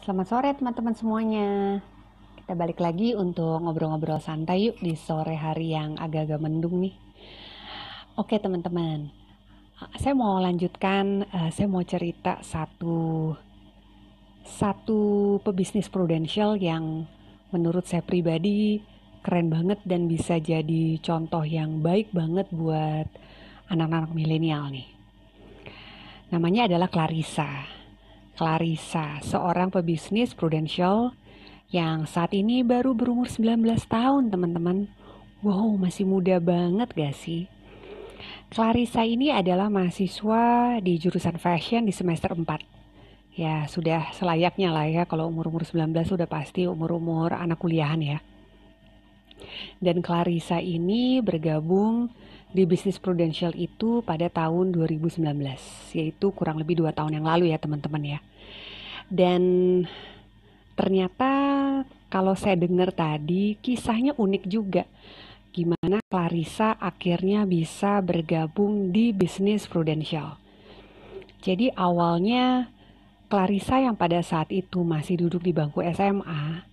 Selamat sore teman-teman semuanya. Kita balik lagi untuk ngobrol-ngobrol santai yuk di sore hari yang agak-agak mendung nih. Oke teman-teman, saya mau lanjutkan, saya mau cerita satu pebisnis prudensial yang menurut saya pribadi keren banget dan bisa jadi contoh yang baik banget buat anak-anak milenial nih. Namanya adalah Clarissa. Clarissa, seorang pebisnis prudensial yang saat ini baru berumur 19 tahun teman-teman. Wow, masih muda banget gak sih? Clarissa ini adalah mahasiswa di jurusan fashion di semester 4. Ya, sudah selayaknya lah ya kalau umur-umur 19 sudah pasti umur-umur anak kuliahan ya. Dan Clarissa ini bergabung di bisnis prudensial itu pada tahun 2019, yaitu kurang lebih 2 tahun yang lalu ya teman-teman ya. Dan ternyata kalau saya dengar tadi kisahnya unik juga. Gimana Clarissa akhirnya bisa bergabung di bisnis prudensial. Jadi awalnya Clarissa yang pada saat itu masih duduk di bangku SMA,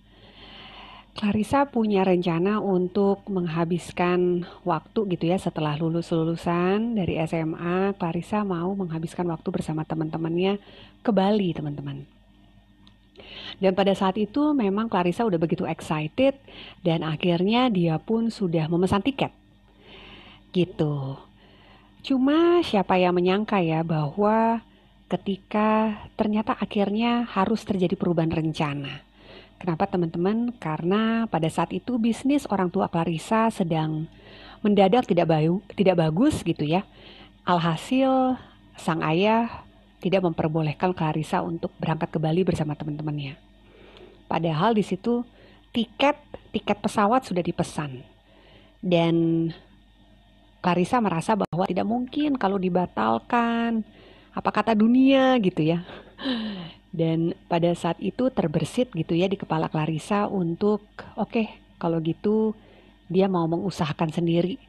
Clarissa punya rencana untuk menghabiskan waktu gitu ya setelah lulusan dari SMA. Clarissa mau menghabiskan waktu bersama teman-temannya ke Bali teman-teman. Dan pada saat itu memang Clarissa udah begitu excited dan akhirnya dia pun sudah memesan tiket gitu. Cuma siapa yang menyangka ya bahwa ketika ternyata akhirnya harus terjadi perubahan rencana. Kenapa teman-teman? Karena pada saat itu bisnis orang tua Clarissa sedang mendadak tidak bagus gitu ya. Alhasil sang ayah tidak memperbolehkan Clarissa untuk berangkat ke Bali bersama teman-temannya. Padahal di situ tiket tiket pesawat sudah dipesan dan Clarissa merasa bahwa tidak mungkin kalau dibatalkan, apa kata dunia gitu ya. Dan pada saat itu terbersit gitu ya di kepala Clarissa untuk oke, kalau gitu dia mau mengusahakan sendiri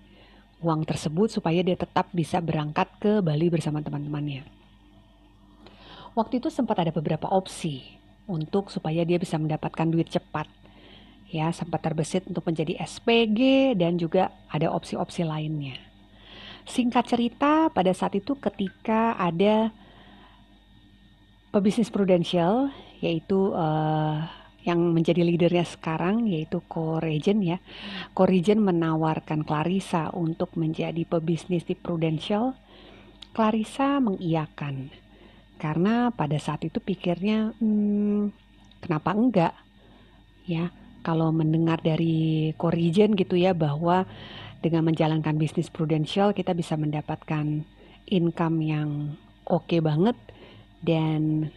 uang tersebut supaya dia tetap bisa berangkat ke Bali bersama teman-temannya. Waktu itu sempat ada beberapa opsi untuk supaya dia bisa mendapatkan duit cepat. Ya, sempat terbesit untuk menjadi SPG dan juga ada opsi-opsi lainnya. Singkat cerita, pada saat itu ketika ada pebisnis prudensial, yaitu yang menjadi leadernya sekarang, yaitu Coregen ya. Coregen menawarkan Clarissa untuk menjadi pebisnis di prudensial. Clarissa mengiyakan, karena pada saat itu pikirnya, kenapa enggak ya, kalau mendengar dari Coregen gitu ya bahwa dengan menjalankan bisnis prudensial kita bisa mendapatkan income yang oke banget dan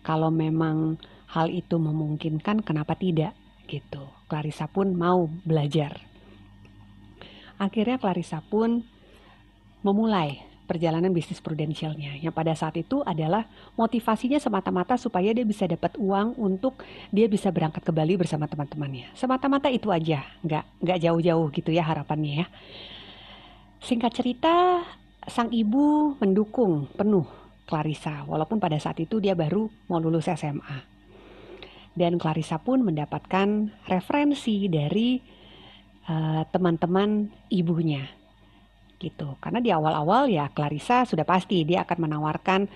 kalau memang hal itu memungkinkan kenapa tidak gitu. Clarissa pun mau belajar. Akhirnya Clarissa pun memulai perjalanan bisnis prudensialnya yang pada saat itu adalah motivasinya semata-mata supaya dia bisa dapat uang untuk dia bisa berangkat ke Bali bersama teman-temannya. Semata-mata itu aja, nggak jauh-jauh gitu ya harapannya ya. Singkat cerita, sang ibu mendukung penuh Clarissa, walaupun pada saat itu dia baru mau lulus SMA. Dan Clarissa pun mendapatkan referensi dari teman-teman ibunya, gitu. Karena di awal-awal ya Clarissa sudah pasti dia akan menawarkan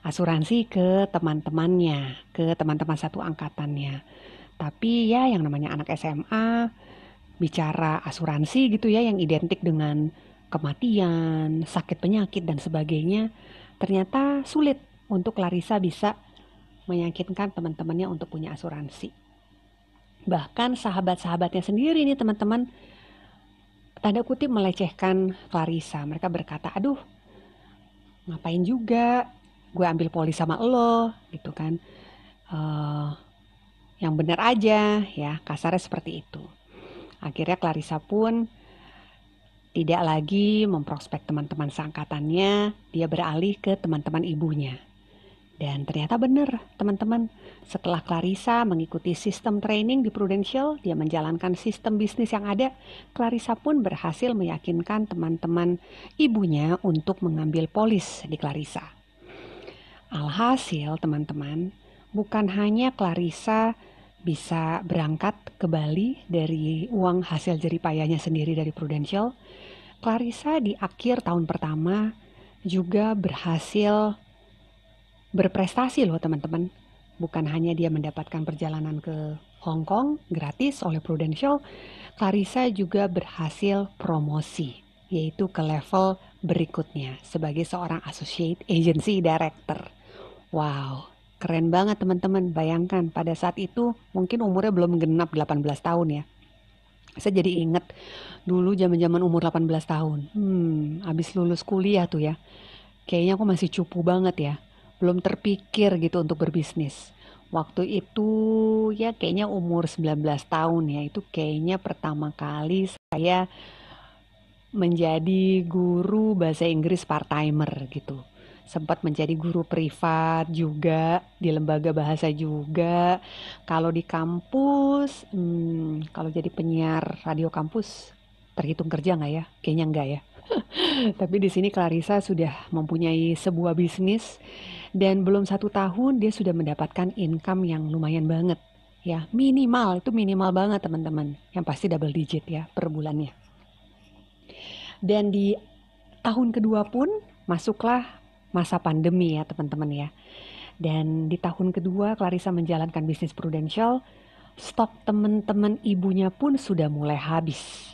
asuransi ke teman-temannya, ke teman-teman satu angkatannya. Tapi ya yang namanya anak SMA, bicara asuransi gitu ya yang identik dengan kematian, sakit penyakit dan sebagainya, ternyata sulit untuk Clarissa bisa meyakinkan teman-temannya untuk punya asuransi. Bahkan sahabat-sahabatnya sendiri nih teman-teman, tanda kutip melecehkan Clarissa. Mereka berkata, aduh ngapain juga gue ambil polis sama lo gitu kan. Yang benar aja ya, kasarnya seperti itu. Akhirnya Clarissa pun tidak lagi memprospek teman-teman seangkatannya, dia beralih ke teman-teman ibunya. Dan ternyata benar teman-teman, setelah Clarissa mengikuti sistem training di Prudential, dia menjalankan sistem bisnis yang ada, Clarissa pun berhasil meyakinkan teman-teman ibunya untuk mengambil polis di Clarissa. Alhasil teman-teman, bukan hanya Clarissa bisa berangkat ke Bali dari uang hasil jeripayanya sendiri dari Prudential, Clarissa di akhir tahun pertama juga berhasil berprestasi loh teman-teman. Bukan hanya dia mendapatkan perjalanan ke Hong Kong gratis oleh Prudential, Clarissa juga berhasil promosi, yaitu ke level berikutnya sebagai seorang Associate Agency Director. Wow, keren banget teman-teman. Bayangkan pada saat itu mungkin umurnya belum genap 18 tahun ya. Saya jadi inget dulu zaman-zaman umur 18 tahun. Habis lulus kuliah tuh ya. Kayaknya aku masih cupu banget ya. Belum terpikir gitu untuk berbisnis. Waktu itu ya kayaknya umur 19 tahun ya. Itu kayaknya pertama kali saya menjadi guru bahasa Inggris part-timer gitu. Sempat menjadi guru privat juga, di lembaga bahasa juga. Kalau di kampus, kalau jadi penyiar radio kampus, terhitung kerja nggak ya? Kayaknya nggak ya. Tapi di sini Clarissa sudah mempunyai sebuah bisnis dan belum 1 tahun dia sudah mendapatkan income yang lumayan banget. Ya, minimal, itu minimal banget teman-teman. Yang pasti double digit ya per bulannya. Dan di tahun kedua pun masuklah masa pandemi ya teman-teman ya. Dan di tahun kedua Clarissa menjalankan bisnis Prudential, stok teman-teman ibunya pun sudah mulai habis.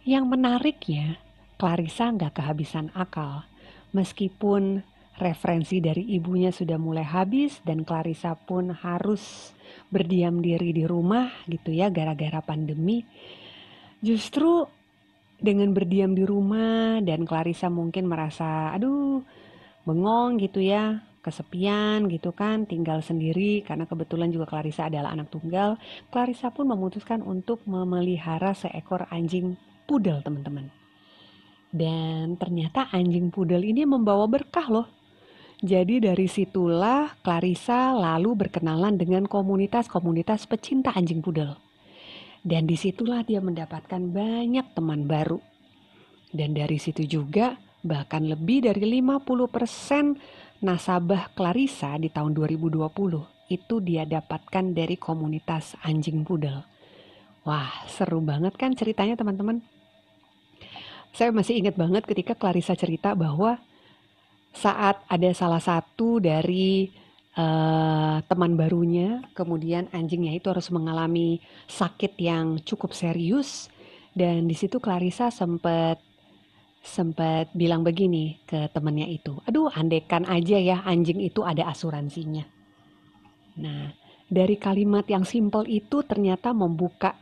Yang menariknya, Clarissa nggak kehabisan akal. Meskipun referensi dari ibunya sudah mulai habis dan Clarissa pun harus berdiam diri di rumah gitu ya gara-gara pandemi. Justru dengan berdiam di rumah dan Clarissa mungkin merasa aduh bengong gitu ya, kesepian gitu kan, tinggal sendiri karena kebetulan juga Clarissa adalah anak tunggal. Clarissa pun memutuskan untuk memelihara seekor anjing pudel teman-teman. Dan ternyata anjing pudel ini membawa berkah loh. Jadi dari situlah Clarissa lalu berkenalan dengan komunitas-komunitas pecinta anjing pudel. Dan disitulah dia mendapatkan banyak teman baru. Dan dari situ juga bahkan lebih dari 50% nasabah Clarissa di tahun 2020 itu dia dapatkan dari komunitas anjing pudel. Wah, seru banget kan ceritanya teman-teman. Saya masih ingat banget ketika Clarissa cerita bahwa saat ada salah satu dari teman barunya, kemudian anjingnya itu harus mengalami sakit yang cukup serius, dan di situ Clarissa sempat bilang begini ke temannya itu, aduh andekan aja ya anjing itu ada asuransinya. Nah, dari kalimat yang simpel itu ternyata membuka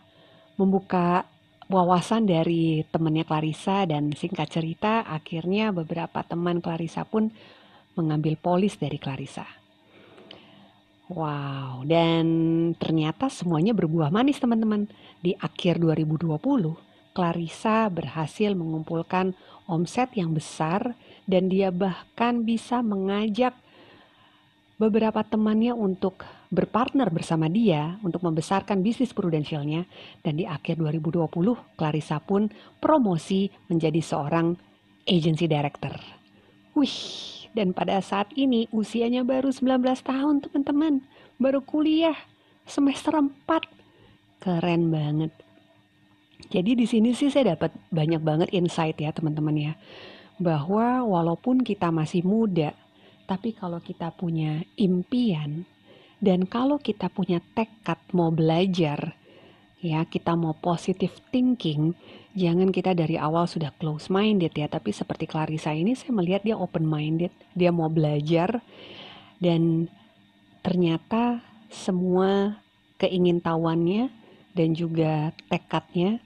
wawasan dari temannya Clarissa, dan singkat cerita akhirnya beberapa teman Clarissa pun mengambil polis dari Clarissa. Wow, dan ternyata semuanya berbuah manis teman-teman. Di akhir 2020, Clarissa berhasil mengumpulkan omset yang besar dan dia bahkan bisa mengajak beberapa temannya untuk berpartner bersama dia untuk membesarkan bisnis prudensialnya, dan di akhir 2020 Clarissa pun promosi menjadi seorang agency director. Wih, dan pada saat ini usianya baru 19 tahun teman-teman, baru kuliah semester 4. Keren banget. Jadi di sini sih saya dapat banyak banget insight ya teman-teman ya, bahwa walaupun kita masih muda, tapi kalau kita punya impian dan kalau kita punya tekad mau belajar, ya kita mau positive thinking, jangan kita dari awal sudah close minded ya, tapi seperti Clarissa ini saya melihat dia open minded, dia mau belajar, dan ternyata semua keingintahuannya dan juga tekadnya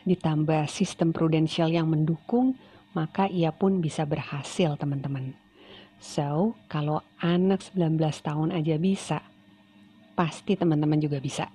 ditambah sistem prudensial yang mendukung, maka ia pun bisa berhasil teman-teman. So, kalau anak 19 tahun aja bisa, pasti teman-teman juga bisa.